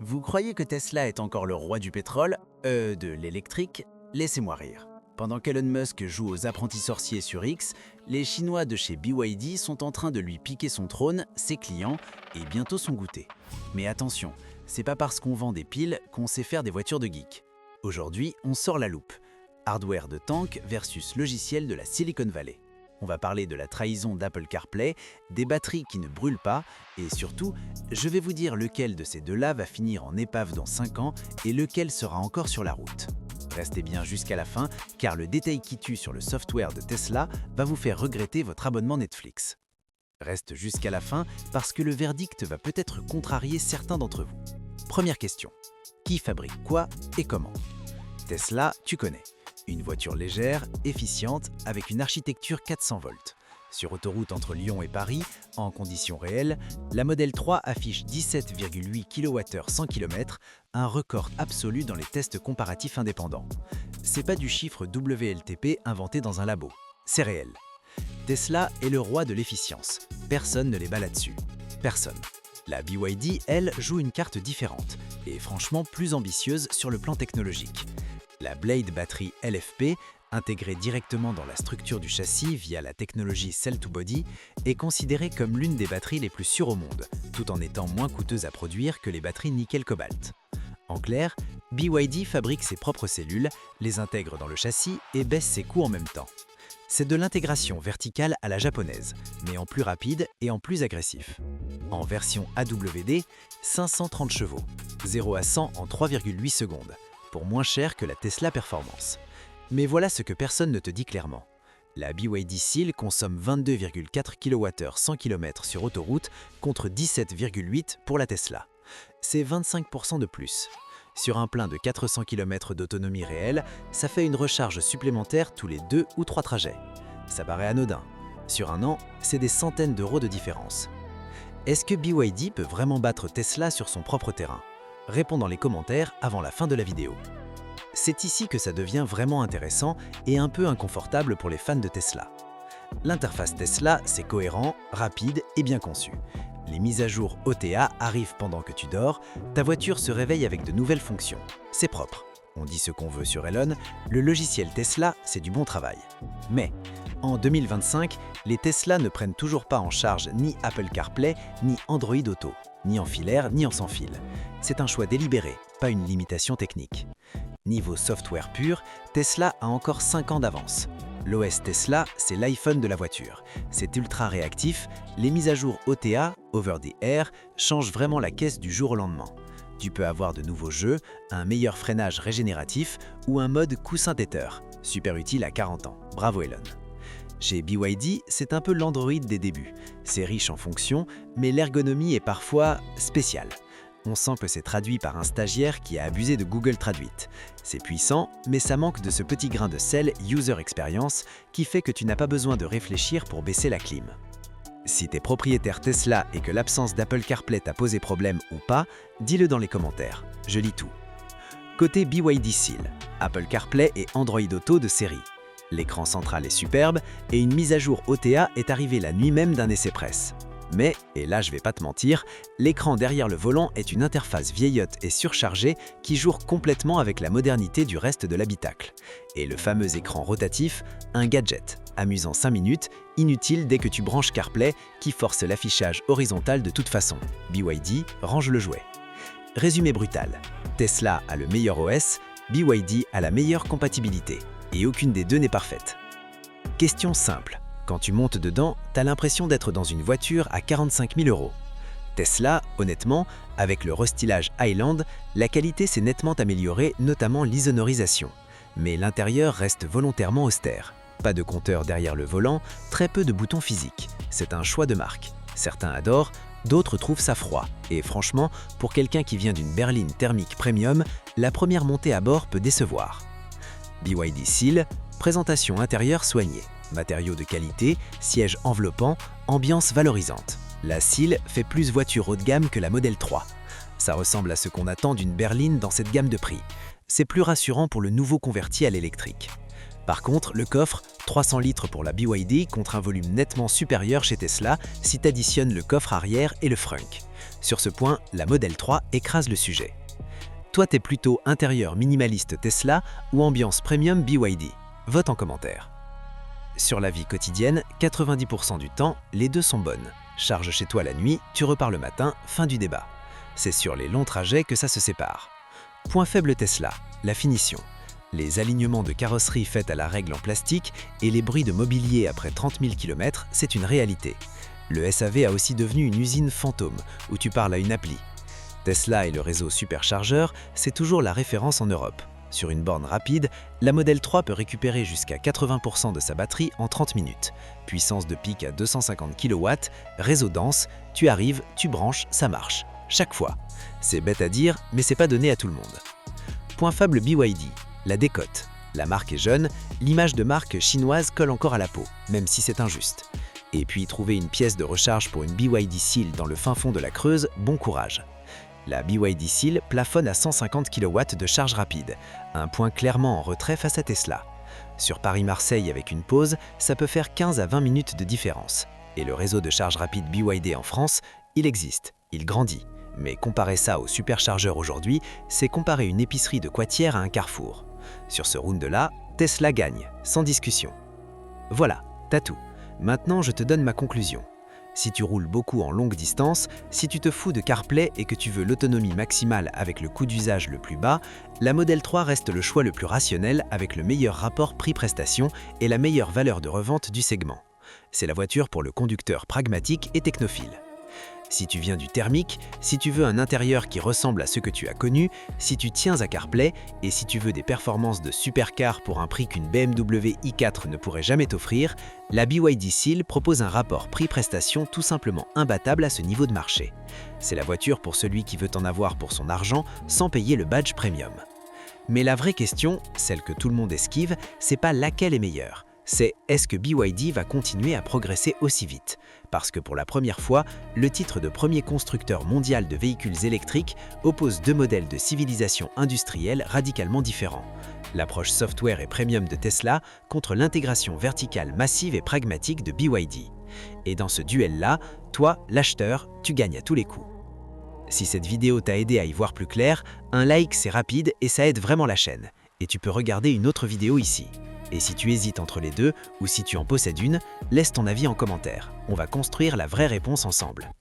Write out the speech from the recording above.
Vous croyez que Tesla est encore le roi du pétrole, de l'électrique? Laissez-moi rire. Pendant qu'Elon Musk joue aux apprentis sorciers sur X, les Chinois de chez BYD sont en train de lui piquer son trône, ses clients et bientôt son goûter. Mais attention, c'est pas parce qu'on vend des piles qu'on sait faire des voitures de geek. Aujourd'hui, on sort la loupe. Hardware de tank versus logiciel de la Silicon Valley. On va parler de la trahison d'Apple CarPlay, des batteries qui ne brûlent pas et surtout, je vais vous dire lequel de ces deux-là va finir en épave dans 5 ans et lequel sera encore sur la route. Restez bien jusqu'à la fin car le détail qui tue sur le software de Tesla va vous faire regretter votre abonnement Netflix. Reste jusqu'à la fin parce que le verdict va peut-être contrarier certains d'entre vous. Première question. Qui fabrique quoi et comment? Tesla, tu connais. Une voiture légère, efficiente, avec une architecture 400 volts. Sur autoroute entre Lyon et Paris, en conditions réelles, la Model 3 affiche 17,8 kWh 100 km, un record absolu dans les tests comparatifs indépendants. C'est pas du chiffre WLTP inventé dans un labo, c'est réel. Tesla est le roi de l'efficience. Personne ne les bat là-dessus. Personne. La BYD, elle, joue une carte différente, et franchement plus ambitieuse sur le plan technologique. La Blade Battery LFP, intégrée directement dans la structure du châssis via la technologie Cell-to-Body, est considérée comme l'une des batteries les plus sûres au monde, tout en étant moins coûteuse à produire que les batteries nickel-cobalt. En clair, BYD fabrique ses propres cellules, les intègre dans le châssis et baisse ses coûts en même temps. C'est de l'intégration verticale à la japonaise, mais en plus rapide et en plus agressif. En version AWD, 530 chevaux, 0 à 100 en 3,8 secondes. Pour moins cher que la Tesla Performance. Mais voilà ce que personne ne te dit clairement. La BYD Seal consomme 22,4 kWh 100 km sur autoroute contre 17,8 pour la Tesla. C'est 25% de plus. Sur un plein de 400 km d'autonomie réelle, ça fait une recharge supplémentaire tous les 2 ou 3 trajets. Ça paraît anodin. Sur un an, c'est des centaines d'euros de différence. Est-ce que BYD peut vraiment battre Tesla sur son propre terrain? Réponds dans les commentaires avant la fin de la vidéo. C'est ici que ça devient vraiment intéressant et un peu inconfortable pour les fans de Tesla. L'interface Tesla, c'est cohérent, rapide et bien conçu. Les mises à jour OTA arrivent pendant que tu dors, ta voiture se réveille avec de nouvelles fonctions. C'est propre. On dit ce qu'on veut sur Elon, le logiciel Tesla, c'est du bon travail. Mais, en 2025, les Tesla ne prennent toujours pas en charge ni Apple CarPlay, ni Android Auto, ni en filaire, ni en sans fil. C'est un choix délibéré, pas une limitation technique. Niveau software pur, Tesla a encore 5 ans d'avance. L'OS Tesla, c'est l'iPhone de la voiture. C'est ultra réactif, les mises à jour OTA, Over the Air, changent vraiment la caisse du jour au lendemain. Tu peux avoir de nouveaux jeux, un meilleur freinage régénératif ou un mode coussin-têteur. Super utile à 40 ans. Bravo Elon. Chez BYD, c'est un peu l'Android des débuts. C'est riche en fonctions, mais l'ergonomie est parfois spéciale. On sent que c'est traduit par un stagiaire qui a abusé de Google Traduite. C'est puissant, mais ça manque de ce petit grain de sel User Experience qui fait que tu n'as pas besoin de réfléchir pour baisser la clim. Si t'es propriétaire Tesla et que l'absence d'Apple CarPlay t'a posé problème ou pas, dis-le dans les commentaires. Je lis tout. Côté BYD Seal, Apple CarPlay et Android Auto de série. L'écran central est superbe et une mise à jour OTA est arrivée la nuit même d'un essai presse. Mais, et là je vais pas te mentir, l'écran derrière le volant est une interface vieillotte et surchargée qui joue complètement avec la modernité du reste de l'habitacle. Et le fameux écran rotatif, un gadget, amusant 5 minutes, inutile dès que tu branches CarPlay qui force l'affichage horizontal de toute façon. BYD range le jouet. Résumé brutal. Tesla a le meilleur OS, BYD a la meilleure compatibilité. Et aucune des deux n'est parfaite. Question simple. Quand tu montes dedans, t'as l'impression d'être dans une voiture à 45 000 euros. Tesla, honnêtement, avec le restylage Highland, la qualité s'est nettement améliorée, notamment l'isonorisation. Mais l'intérieur reste volontairement austère. Pas de compteur derrière le volant, très peu de boutons physiques. C'est un choix de marque. Certains adorent, d'autres trouvent ça froid. Et franchement, pour quelqu'un qui vient d'une berline thermique premium, la première montée à bord peut décevoir. BYD Seal, présentation intérieure soignée. Matériaux de qualité, sièges enveloppants, ambiance valorisante. La Seal fait plus voiture haut de gamme que la Model 3. Ça ressemble à ce qu'on attend d'une berline dans cette gamme de prix. C'est plus rassurant pour le nouveau converti à l'électrique. Par contre, le coffre, 300 litres pour la BYD contre un volume nettement supérieur chez Tesla si tu additionnes le coffre arrière et le frunk. Sur ce point, la Model 3 écrase le sujet. Toi, t'es plutôt intérieur minimaliste Tesla ou ambiance premium BYD? Vote en commentaire. Sur la vie quotidienne, 90% du temps, les deux sont bonnes. Charge chez toi la nuit, tu repars le matin, fin du débat. C'est sur les longs trajets que ça se sépare. Point faible Tesla, la finition. Les alignements de carrosserie faits à la règle en plastique et les bruits de mobilier après 30 000 km, c'est une réalité. Le SAV a aussi devenu une usine fantôme, où tu parles à une appli. Tesla et le réseau superchargeur, c'est toujours la référence en Europe. Sur une borne rapide, la Model 3 peut récupérer jusqu'à 80% de sa batterie en 30 minutes. Puissance de pic à 250 kW, réseau dense, tu arrives, tu branches, ça marche. Chaque fois. C'est bête à dire, mais c'est pas donné à tout le monde. Point faible BYD, la décote. La marque est jeune, l'image de marque chinoise colle encore à la peau, même si c'est injuste. Et puis trouver une pièce de recharge pour une BYD Seal dans le fin fond de la Creuse, bon courage. La BYD Seal plafonne à 150 kW de charge rapide, un point clairement en retrait face à Tesla. Sur Paris-Marseille avec une pause, ça peut faire 15 à 20 minutes de différence. Et le réseau de charge rapide BYD en France, il existe, il grandit. Mais comparer ça au superchargeur aujourd'hui, c'est comparer une épicerie de Coitières à un carrefour. Sur ce round-là, Tesla gagne, sans discussion. Voilà, t'as tout. Maintenant, je te donne ma conclusion. Si tu roules beaucoup en longue distance, si tu te fous de CarPlay et que tu veux l'autonomie maximale avec le coût d'usage le plus bas, la Model 3 reste le choix le plus rationnel avec le meilleur rapport prix-prestation et la meilleure valeur de revente du segment. C'est la voiture pour le conducteur pragmatique et technophile. Si tu viens du thermique, si tu veux un intérieur qui ressemble à ce que tu as connu, si tu tiens à CarPlay et si tu veux des performances de supercar pour un prix qu'une BMW i4 ne pourrait jamais t'offrir, la BYD Seal propose un rapport prix-prestation tout simplement imbattable à ce niveau de marché. C'est la voiture pour celui qui veut en avoir pour son argent sans payer le badge premium. Mais la vraie question, celle que tout le monde esquive, c'est pas laquelle est meilleure. C'est est-ce que BYD va continuer à progresser aussi vite? Parce que pour la première fois, le titre de premier constructeur mondial de véhicules électriques oppose deux modèles de civilisation industrielle radicalement différents. L'approche software et premium de Tesla contre l'intégration verticale massive et pragmatique de BYD. Et dans ce duel-là, toi, l'acheteur, tu gagnes à tous les coups. Si cette vidéo t'a aidé à y voir plus clair, un like c'est rapide et ça aide vraiment la chaîne. Et tu peux regarder une autre vidéo ici. Et si tu hésites entre les deux, ou si tu en possèdes une, laisse ton avis en commentaire. On va construire la vraie réponse ensemble.